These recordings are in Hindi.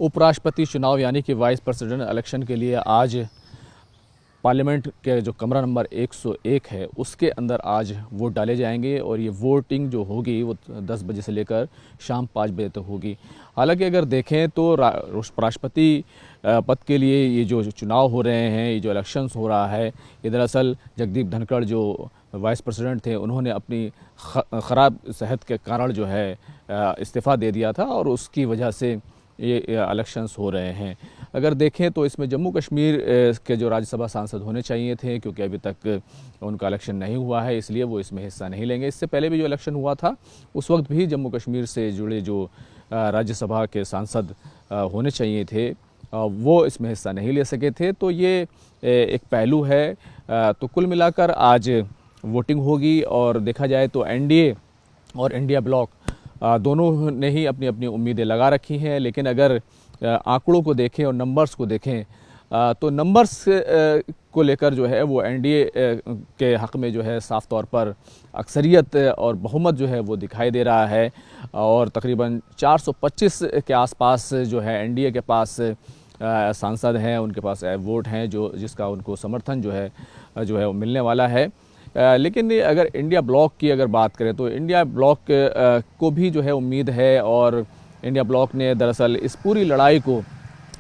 उपराष्ट्रपति चुनाव यानी कि वाइस प्रेसिडेंट इलेक्शन के लिए आज पार्लियामेंट के जो कमरा नंबर 101 है उसके अंदर आज वोट डाले जाएंगे और ये वोटिंग जो होगी वो 10 बजे से लेकर शाम 5 बजे तक होगी। हालांकि अगर देखें तो राष्ट्रपति पद के लिए ये जो चुनाव हो रहे हैं, ये जो इलेक्शंस हो रहा है, ये दरअसल जगदीप धनखड़ जो वाइस प्रेसिडेंट थे उन्होंने अपनी ख़राब सेहत के कारण जो है इस्तीफ़ा दे दिया था और उसकी वजह से ये इलेक्शंस हो रहे हैं। अगर देखें तो इसमें जम्मू कश्मीर के जो राज्यसभा सांसद होने चाहिए थे, क्योंकि अभी तक उनका इलेक्शन नहीं हुआ है, इसलिए वो इसमें हिस्सा नहीं लेंगे। इससे पहले भी जो इलेक्शन हुआ था उस वक्त भी जम्मू कश्मीर से जुड़े जो राज्यसभा के सांसद होने चाहिए थे वो इसमें हिस्सा नहीं ले सके थे। तो ये एक पहलू है। तो कुल मिलाकर आज वोटिंग होगी और देखा जाए तो एनडीए और इंडिया ब्लॉक दोनों ने ही अपनी अपनी उम्मीदें लगा रखी हैं। लेकिन अगर आंकड़ों को देखें और नंबर्स को देखें तो नंबर्स को लेकर जो है वो एनडीए के हक़ में जो है साफ़ तौर पर अक्सरियत और बहुमत जो है वो दिखाई दे रहा है और तकरीबन 425 के आसपास जो है एनडीए के पास सांसद हैं, उनके पास वोट हैं जो जिसका उनको समर्थन जो है वो मिलने वाला है। लेकिन अगर इंडिया ब्लॉक की अगर बात करें तो इंडिया ब्लॉक को भी जो है उम्मीद है और इंडिया ब्लॉक ने दरअसल इस पूरी लड़ाई को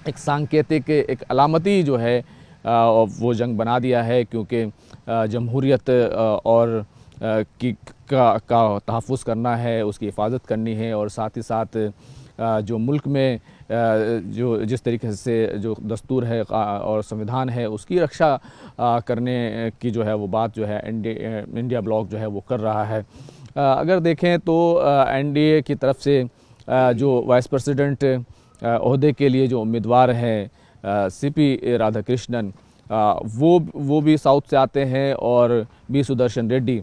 एक सांकेतिक, एक अलामती जो है वो जंग बना दिया है, क्योंकि जमहूरियत और का तहफ़्फ़ुज़ करना है, उसकी हिफाजत करनी है और साथ ही साथ जो मुल्क में जो जिस तरीके से जो दस्तूर है और संविधान है उसकी रक्षा करने की जो है वो बात जो है इंडिया ब्लॉक जो है वो कर रहा है। अगर देखें तो एनडीए की तरफ से जो वाइस प्रेसिडेंट ओहदे के लिए जो उम्मीदवार हैं सीपी राधाकृष्णन, वो भी साउथ से आते हैं और बी सुदर्शन रेड्डी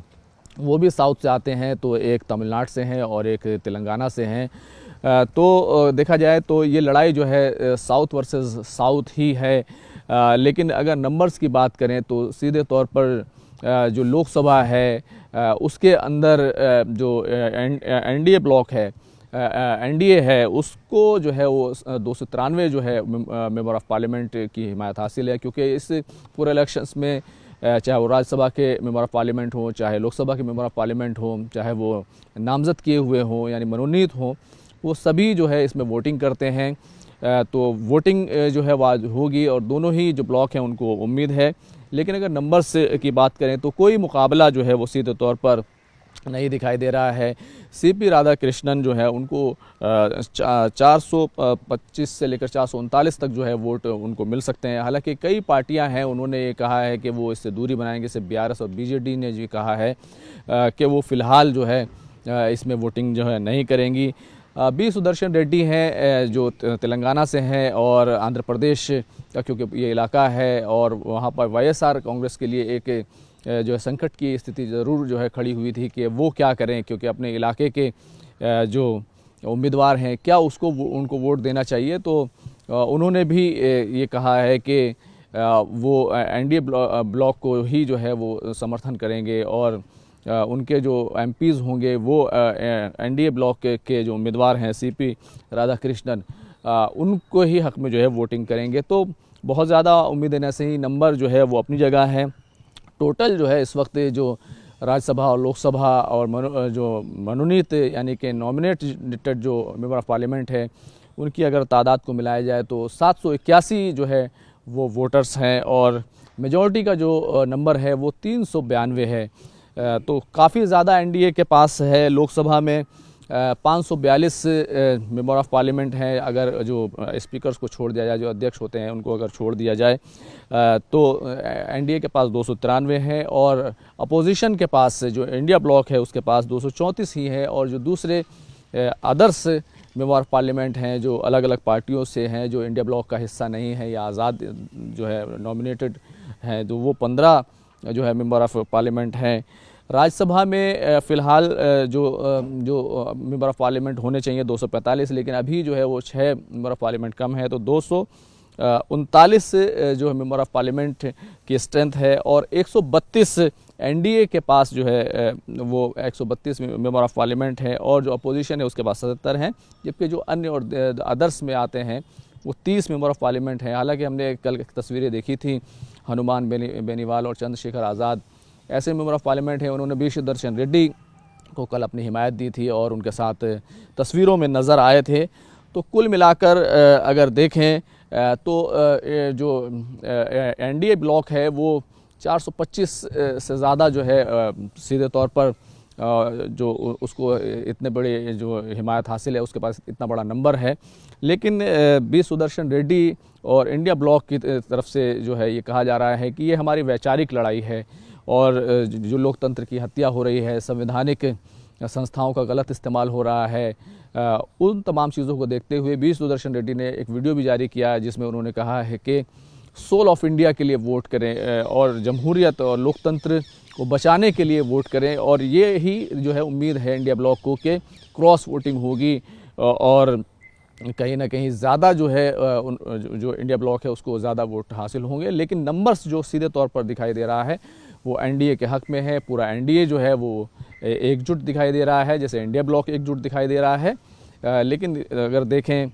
वो भी साउथ से आते हैं। तो एक तमिलनाडु से हैं और एक तेलंगाना से हैं। तो देखा जाए तो ये लड़ाई जो है साउथ वर्सेस साउथ ही है। लेकिन अगर नंबर्स की बात करें तो सीधे तौर पर जो लोकसभा है उसके अंदर जो एनडीए ब्लॉक है, एनडीए है, उसको जो है वो 293 जो है मेंबर ऑफ पार्लियामेंट की हिमायत हासिल है, क्योंकि इस पूरे इलेक्शंस में चाहे वो राज्यसभा के मेंबर ऑफ पार्लियामेंट हो, चाहे लोकसभा के मेंबर ऑफ पार्लियामेंट हो, चाहे वो नामजद किए हुए हों यानी मनोनीत हों, वो सभी जो है इसमें वोटिंग करते हैं। तो वोटिंग जो है वो होगी और दोनों ही जो ब्लॉक हैं उनको उम्मीद है। लेकिन अगर नंबर्स की बात करें तो कोई मुकाबला जो है वो सीधे तौर पर नहीं दिखाई दे रहा है। सीपी राधाकृष्णन जो है उनको 425 से लेकर 439 तक जो है वोट उनको मिल सकते हैं। हालांकि कई पार्टियां हैं, उन्होंने ये कहा है कि वो इससे दूरी बनाएंगे। जैसे बीआरएस और बीजेडी ने भी कहा है कि वो फ़िलहाल जो है इसमें वोटिंग जो है नहीं करेंगी। बी सुदर्शन रेड्डी हैं जो तेलंगाना से हैं और आंध्र प्रदेश का क्योंकि ये इलाका है और वहाँ पर वाईएसआर कांग्रेस के लिए एक जो है संकट की स्थिति ज़रूर जो है खड़ी हुई थी कि वो क्या करें, क्योंकि अपने इलाके के जो उम्मीदवार हैं क्या उनको वोट देना चाहिए। तो उन्होंने भी ये कहा है कि वो एनडीए ब्लॉक को ही जो है वो समर्थन करेंगे और उनके जो एमपीज़ होंगे वो एनडीए ब्लॉक के जो उम्मीदवार हैं सीपी राधाकृष्णन उनको ही हक़ में जो है वोटिंग करेंगे। तो बहुत ज़्यादा उम्मीद देने से ही नंबर जो है वो अपनी जगह है। टोटल जो है इस वक्त जो राज्यसभा और लोकसभा और जो मनोनीत यानी कि नॉमिनेटेड जो मेंबर ऑफ पार्लियामेंट है उनकी अगर तादाद को मिलाया जाए तो 781 जो है वो वोटर्स हैं और मेजॉरिटी का जो नंबर है वो 392 है। तो काफ़ी ज़्यादा एनडीए के पास है। लोकसभा में 542 मेंबर ऑफ पार्लियामेंट हैं। अगर जो स्पीकर्स को छोड़ दिया जाए, जो अध्यक्ष होते हैं उनको अगर छोड़ दिया जाए तो एनडीए के पास 293 हैं और अपोजिशन के पास जो इंडिया ब्लॉक है उसके पास 234 ही है। और जो दूसरे अदर्स मेंबर ऑफ पार्लियामेंट हैं जो अलग अलग पार्टियों से हैं, जो इंडिया ब्लॉक का हिस्सा नहीं है या आज़ाद जो है नॉमिनेटेड हैं, तो वो 15 जो है मेंबर ऑफ पार्लियामेंट हैं। राज्यसभा में फ़िलहाल जो मेंबर ऑफ पार्लियामेंट होने चाहिए 245, लेकिन अभी जो है वो 6 मेंबर ऑफ पार्लियामेंट कम है, तो 239 जो है मेंबर ऑफ पार्लियामेंट की स्ट्रेंथ है और 132 एनडीए के पास जो है वो 132 मेंबर ऑफ पार्लियामेंट है और जो अपोजिशन है उसके पास 77 हैं। जबकि जो अन्य और अदर्स में आते हैं वो 30 मेंबर ऑफ़ पार्लियामेंट हैं। हालांकि हमने कल तस्वीरें देखी थी, हनुमान बेनीवाल और चंद्रशेखर आज़ाद ऐसे मेंबर ऑफ़ पार्लियामेंट हैं। उन्होंने बी सुदर्शन रेड्डी को कल अपनी हिमायत दी थी और उनके साथ तस्वीरों में नज़र आए थे। तो कुल मिलाकर अगर देखें तो जो एनडीए ब्लॉक है वो 425 से ज़्यादा जो है सीधे तौर पर जो उसको इतने बड़े जो हिमायत हासिल है, उसके पास इतना बड़ा नंबर है। लेकिन बी सुदर्शन रेड्डी और इंडिया ब्लॉक की तरफ से जो है ये कहा जा रहा है कि ये हमारी वैचारिक लड़ाई है और जो लोकतंत्र की हत्या हो रही है, संवैधानिक संस्थाओं का गलत इस्तेमाल हो रहा है, उन तमाम चीज़ों को देखते हुए बी सुदर्शन रेड्डी ने एक वीडियो भी जारी किया जिसमें उन्होंने कहा है कि सोल ऑफ इंडिया के लिए वोट करें और जमहूरियत और लोकतंत्र को बचाने के लिए वोट करें। और ये ही जो है उम्मीद है इंडिया ब्लॉक को कि क्रॉस वोटिंग होगी और कहीं ना कहीं ज़्यादा जो है जो इंडिया ब्लॉक है उसको ज़्यादा वोट हासिल होंगे। लेकिन नंबर्स जो सीधे तौर पर दिखाई दे रहा है वो एनडीए के हक़ में है। पूरा एनडीए जो है वो एकजुट दिखाई दे रहा है, जैसे इंडिया ब्लॉक एकजुट दिखाई दे रहा है। लेकिन अगर देखें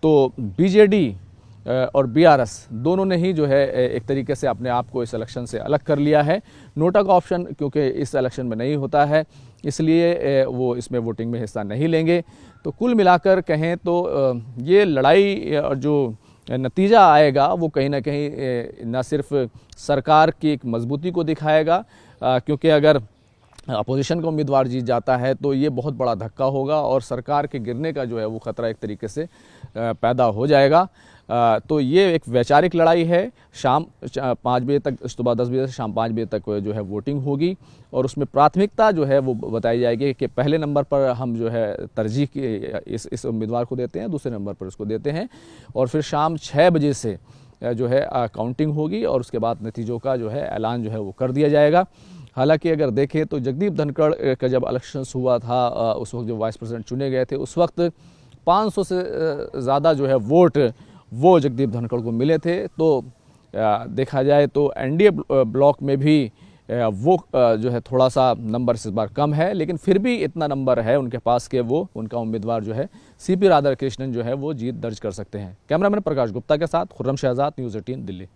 तो बीजेडी और बीआरएस दोनों ने ही जो है एक तरीके से अपने आप को इस इलेक्शन से अलग कर लिया है। नोटा का ऑप्शन क्योंकि इस इलेक्शन में नहीं होता है, इसलिए वो इसमें वोटिंग में हिस्सा नहीं लेंगे। तो कुल मिलाकर कहें तो ये लड़ाई जो नतीजा आएगा वो कहीं ना कहीं न सिर्फ सरकार की एक मजबूती को दिखाएगा, क्योंकि अगर अपोजिशन का उम्मीदवार जीत जाता है तो ये बहुत बड़ा धक्का होगा और सरकार के गिरने का जो है वो ख़तरा एक तरीके से पैदा हो जाएगा। तो ये एक वैचारिक लड़ाई है। शाम 5 बजे तक, सुबह 10 बजे से शाम 5 बजे तक जो है वोटिंग होगी और उसमें प्राथमिकता जो है वो बताई जाएगी कि पहले नंबर पर हम जो है तरजीह इस उम्मीदवार को देते हैं, दूसरे नंबर पर उसको देते हैं और फिर शाम 6 बजे से जो है काउंटिंग होगी और उसके बाद नतीजों का जो है ऐलान जो है वो कर दिया जाएगा। हालांकि अगर देखें तो जगदीप धनखड़ का जब इलेक्शंस हुआ था उस वक्त जो वाइस प्रेसिडेंट चुने गए थे उस वक्त 500 से ज़्यादा जो है वोट वो जगदीप धनखड़ को मिले थे। तो देखा जाए तो एनडीए ब्लॉक में भी वो जो है थोड़ा सा नंबर इस बार कम है, लेकिन फिर भी इतना नंबर है उनके पास कि वो उनका उम्मीदवार जो है सीपी राधाकृष्णन जो है वो जीत दर्ज कर सकते हैं। कैमरामैन प्रकाश गुप्ता के साथ खुर्रम शहजाद, न्यूज़ 18 दिल्ली।